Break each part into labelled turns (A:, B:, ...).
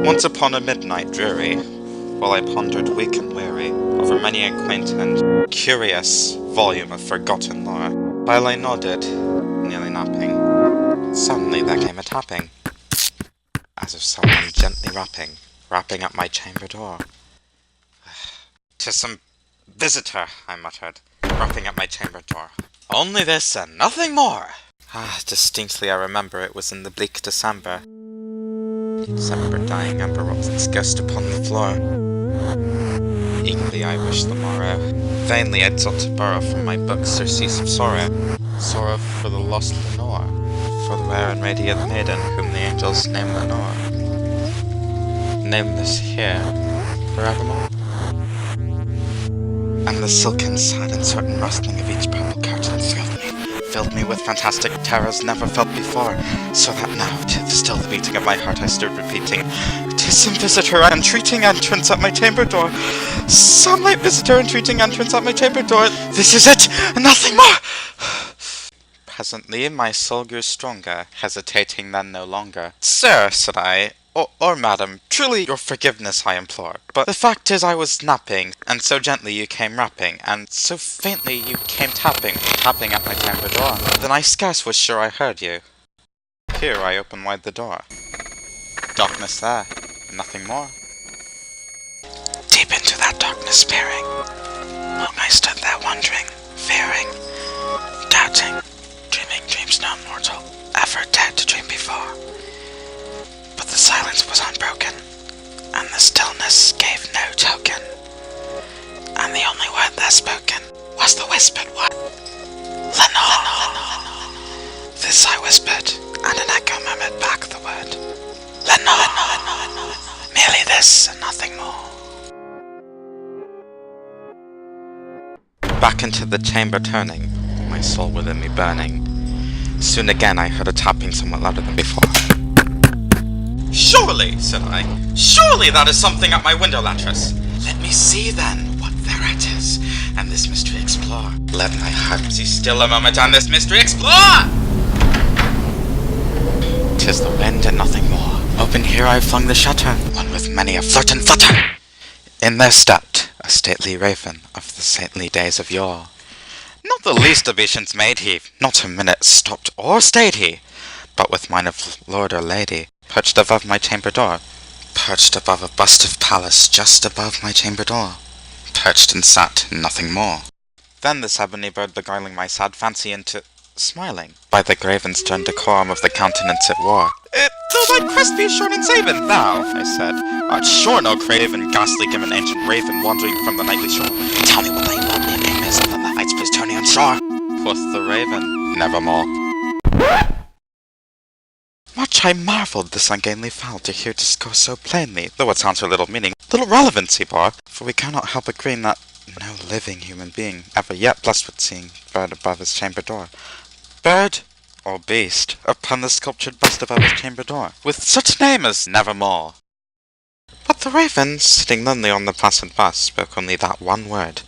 A: Once upon a midnight dreary, while I pondered weak and weary over many a quaint and curious volume of forgotten lore, while I nodded, nearly napping, suddenly there came a tapping, as of someone gently rapping at my chamber door. "'Tis some visitor," I muttered, rapping at my chamber door. "Only this and nothing more!" Distinctly I remember it was in the bleak December. December dying ember rocks its ghost upon the floor. Eagerly I wished the morrow. Vainly I sought to borrow from my book surcease of sorrow. Sorrow for the lost Lenore, for the rare and radiant maiden whom the angels name Lenore. Nameless here, forevermore. And the silken, silent, certain rustling of each purple curtain filled me with fantastic terrors never felt before, so that now, to still the beating of my heart, I stood repeating, "'Tis some visitor entreating entrance at my chamber door. Some late visitor entreating entrance at my chamber door. This is it, and nothing more!" Presently my soul grew stronger, hesitating then no longer. "Sir," said I, or madam, truly your forgiveness I implore. But the fact is I was napping, and so gently you came rapping, and so faintly you came tapping at my chamber door. Then I scarce was sure I heard you. Here I opened wide the door. Darkness there, nothing more. Deep into that darkness peering, long I stood there wondering, fearing, doubting, dreaming dreams no mortal ever dared to dream before. But the silence was unbroken, and the stillness gave no token, and the only word there spoken was the whispered word, "Lenore." This I whispered, and an echo murmured back the word, "Lenore." Merely this and nothing more. Back into the chamber turning, my soul within me burning. Soon again I heard a tapping somewhat louder than before. "Surely," said I, "surely that is something at my window lattice. Let me see then what thereat is, and this mystery explore. Let my heart be still a moment and this mystery explore!" 'Tis the wind and nothing more. Open here I flung the shutter, one with many a flirt and flutter. In there stepped a stately raven of the saintly days of yore. Not the least obeisance made he, not a minute stopped or stayed he, but with mine of lord or lady, perched above my chamber door, perched above a bust of Pallas just above my chamber door, perched and sat, nothing more. Then this ebony bird beguiling my sad fancy into smiling, by the grave and stern decorum of the countenance it wore. "Though thy crest be shorn and saven, thou," I said, "art sure no craven, ghastly given ancient raven, wandering from the nightly shore. Tell me what thy lonely name is, and then the lights please turn on shore." Quoth the raven, "Nevermore." Much I marvelled this ungainly fowl to hear discourse so plainly, though it sounds her little meaning, little relevancy bore, for we cannot help agreeing that no living human being ever yet blessed with seeing bird above his chamber door, bird or beast upon the sculptured bust above his chamber door, with such name as Nevermore. But the raven, sitting lonely on the placid bust, spoke only that one word,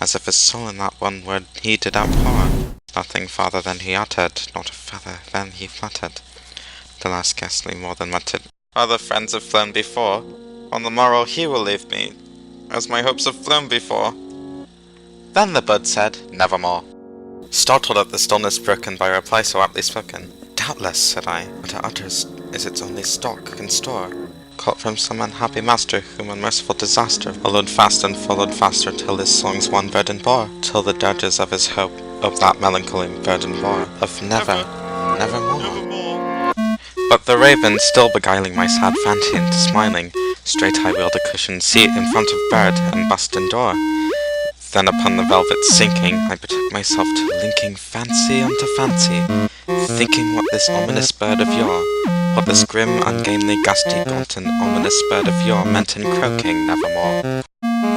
A: as if his soul in that one word he did outpour. Nothing farther than he uttered, not a feather then he fluttered. The last scarcely more than muttered, "Other friends have flown before, on the morrow he will leave me, as my hopes have flown before." Then the bird said, "Nevermore," startled at the stillness broken by a reply so aptly spoken. "Doubtless," said I, "what it utters is its only stock and store, caught from some unhappy master whom unmerciful disaster followed fast and followed faster till his song's one burden bore, till the dirges of his hope of that melancholy burden bore, of nevermore." But the raven, still beguiling my sad fancy into smiling, straight I wheeled a cushioned seat in front of bird and bust and door. Then upon the velvet sinking, I betook myself to linking fancy unto fancy, thinking what this ominous bird of yore, what this grim, ungainly, gusty, gaunt, and ominous bird of yore meant in croaking Nevermore.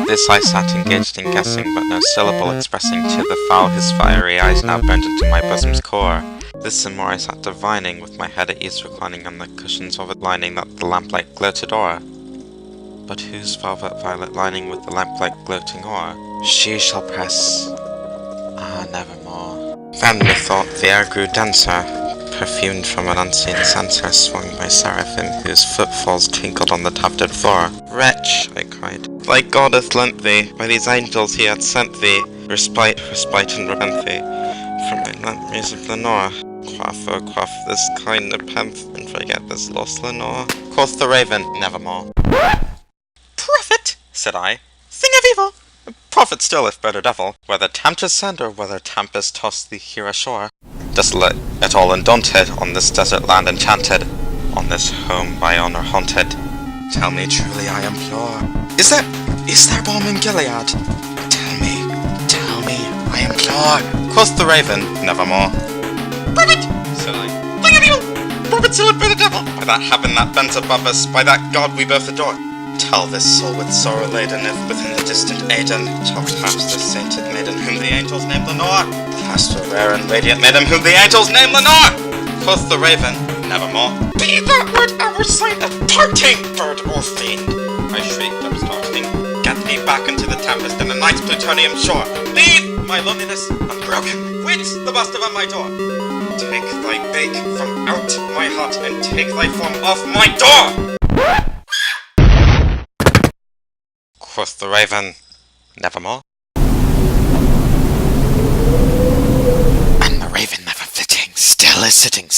A: This I sat engaged in guessing, but no syllable expressing to the fowl his fiery eyes now burned into my bosom's core. This and more I sat divining, with my head at ease reclining on the cushions of it lining that the lamplight gloated o'er. But whose velvet violet lining with the lamplight gloating o'er, she shall press, nevermore. Then methought the air grew denser, perfumed from an unseen censer swung by seraphim whose footfalls tinkled on the tufted floor. Wretch, I cried, thy God hath lent thee, by these angels he hath sent thee, respite and repent thee, from my memories of Lenore. Quaff this kind nepenthe, and forget this lost Lenore. Quoth the raven, nevermore. Prophet, said I, thing of evil. Prophet still, if better devil, whether tempest send or whether tempest toss thee here ashore. Desolate at all undaunted, on this desert land enchanted, on this home by honor haunted. Tell me truly, I implore, is there balm in Gilead? Tell me, I implore. Quoth the raven, nevermore. Prophet, said I, thing of evil. Prophet still, if better devil, by that heaven that bends above us, by that God we both adore. Tell this soul with sorrow laden, if within the distant Aidenn, tell perhaps the sainted maiden whom the angels name Lenore, perhaps the rare and radiant maiden whom the angels name Lenore. Quoth the raven, nevermore. Be that word ever sight of parting, bird or fiend! I shrieked, upstarting. Get thee back into the tempest and the night's plutonium shore. Leave my loneliness unbroken. Quit the bust of my door. Take thy bake from out my hut and take thy form off my door. Quoth the raven, nevermore. And the raven never flitting, still is sitting,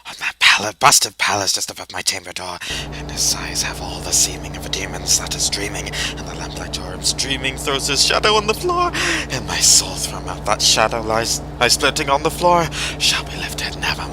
A: on that pallid bust of palace just above my chamber door, and his sighs have all the seeming of a demon's that is dreaming, and the lamplight o'er him streaming throws his shadow on the floor, and my soul from out that shadow lies floating on the floor, shall be lifted nevermore.